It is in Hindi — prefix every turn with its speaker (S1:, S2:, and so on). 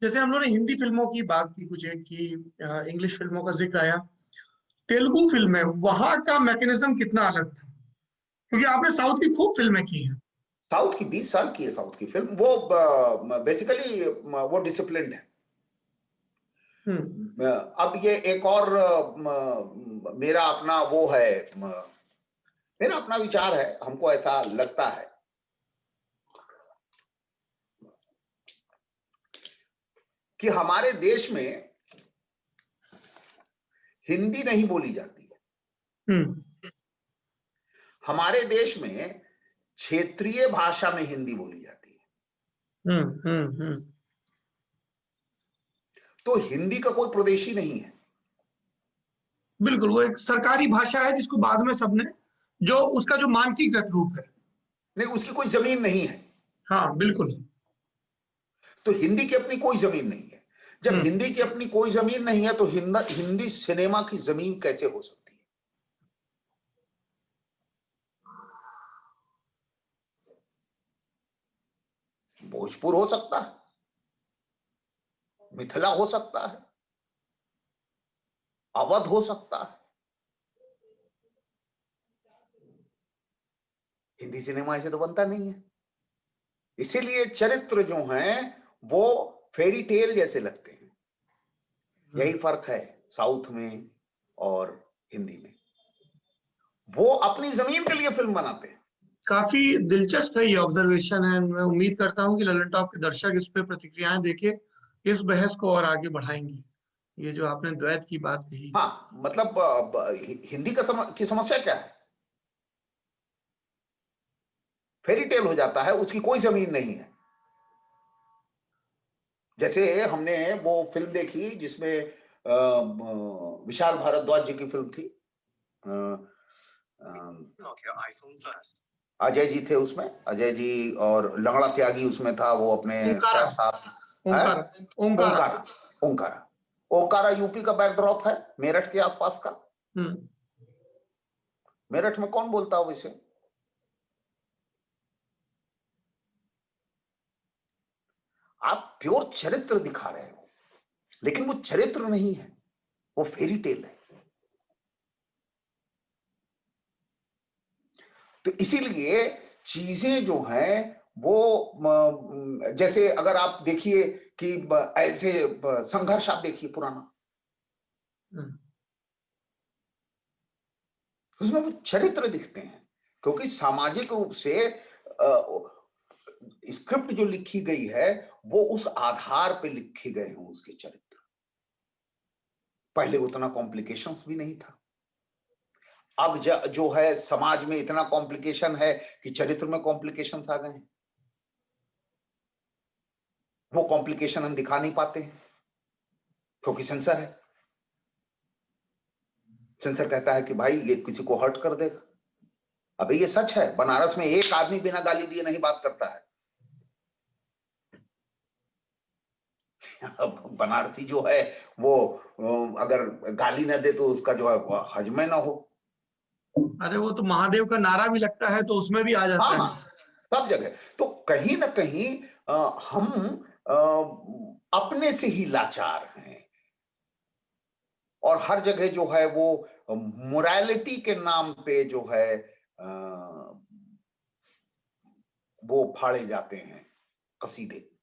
S1: जैसे हम लोगों ने हिंदी फिल्मों की बात की, कुछ एक की इंग्लिश फिल्मों का जिक्र आया, तेलुगु फिल्म है, वहां का मैकेनिज्म कितना अलग था? क्योंकि आपने साउथ की खूब फिल्में की हैं।
S2: साउथ की 20 साल की है साउथ की फिल्म। वो बेसिकली वो डिसिप्लिन्ड है।
S1: हम्म।
S2: अब ये एक और मेरा अपना वो है, मेरा अपना विचार है, हमको ऐसा लगता है कि हमारे देश में हिंदी नहीं बोली जाती है।
S1: हम्म।
S2: हमारे देश में क्षेत्रीय भाषा में हिंदी बोली जाती है।
S1: हम्म।
S2: तो हिंदी का कोई प्रदेशी नहीं है।
S1: बिल्कुल, वो एक सरकारी भाषा है जिसको बाद में सबने, जो उसका जो मानकीकृत रूप है।
S2: नहीं, उसकी कोई जमीन नहीं है।
S1: हाँ बिल्कुल।
S2: तो हिंदी की अपनी कोई जमीन नहीं है। जब
S1: हम्म।
S2: हिंदी की अपनी कोई जमीन नहीं है तो हिंदी सिनेमा की जमीन कैसे हो सकती है? भोजपुर हो सकता है, मिथिला हो सकता है, अवध हो सकता है। हिंदी सिनेमा ऐसे तो बनता नहीं है। इसीलिए चरित्र जो हैं वो फेरी टेल जैसे लगते हैं। यही फर्क है साउथ में और हिंदी में। वो अपनी जमीन के लिए फिल्म बनाते हैं।
S1: काफी दिलचस्प है, ये ऑब्जर्वेशन है। मैं उम्मीद करता हूँ कि ललन टॉप के दर्शक इस पे प्रतिक्रियाएं देके इस बहस को और आगे बढ़ाएंगे। ये जो आपने द्वैत की बात कही।
S2: हाँ, मतलब हिंदी की समस्या क्या है? फेरी टेल हो जाता है, उसकी कोई जमीन नहीं है। जैसे हमने वो फिल्म देखी जिसमें विशाल भारद्वाज जी की फिल्म थी, अ, अजय जी थे उसमें, अजय जी, और लंगड़ा त्यागी उसमें था, वो अपने
S1: ओंकारा।
S2: साथ है।
S1: ओंकारा। ओंकारा।
S2: ओंकारा। ओंकारा। ओंकारा यूपी का बैकड्रॉप है, मेरठ के आसपास का।
S1: हम्म।
S2: मेरठ में कौन बोलता है वैसे? आप प्योर चरित्र दिखा रहे हो, लेकिन वो चरित्र नहीं है, वो फेरी टेल है। तो इसीलिए चीजें जो हैं वो जैसे अगर आप देखिए कि ऐसे संघर्ष आप देखिए पुराना,
S1: हम्म।
S2: उसमें वो चरित्र दिखते हैं। क्योंकि सामाजिक रूप से स्क्रिप्ट जो लिखी गई है वो उस आधार पे लिखे गए हैं उसके चरित्र। पहले उतना कॉम्प्लिकेशंस भी नहीं था। अब जो है समाज में इतना कॉम्प्लिकेशन है कि चरित्र में कॉम्प्लिकेशंस आ गए हैं। वो कॉम्प्लिकेशन हम दिखा नहीं पाते हैं क्योंकि सेंसर है। सेंसर कहता है कि भाई ये किसी को हर्ट कर देगा। अबे ये सच है, बनारस में एक आदमी बिना गाली दिए नहीं बात करता है। अब बनारसी जो है वो अगर गाली ना दे तो उसका जो है हजमे ना हो।
S1: अरे वो तो महादेव का नारा भी लगता है तो उसमें भी आ
S2: हाँ
S1: जाता
S2: हाँ,
S1: है।
S2: सब जगह। तो कहीं ना कहीं हम अपने से ही लाचार हैं। और हर जगह जो है वो मोरालिटी के नाम पे जो है वो फाड़े जाते हैं कसीदे।